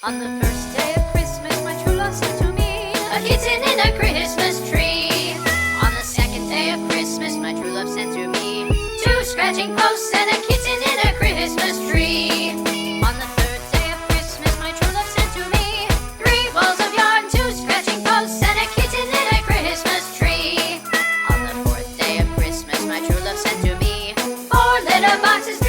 On the first day of Christmas, my true love sent to me a kitten in a Christmas tree. On the second day of Christmas, my true love sent to me two scratching posts and a kitten in a Christmas tree. On the third day of Christmas, my true love sent to me three balls of yarn, two scratching posts, and a kitten in a Christmas tree. On the fourth day of Christmas, my true love sent to me four litter boxes,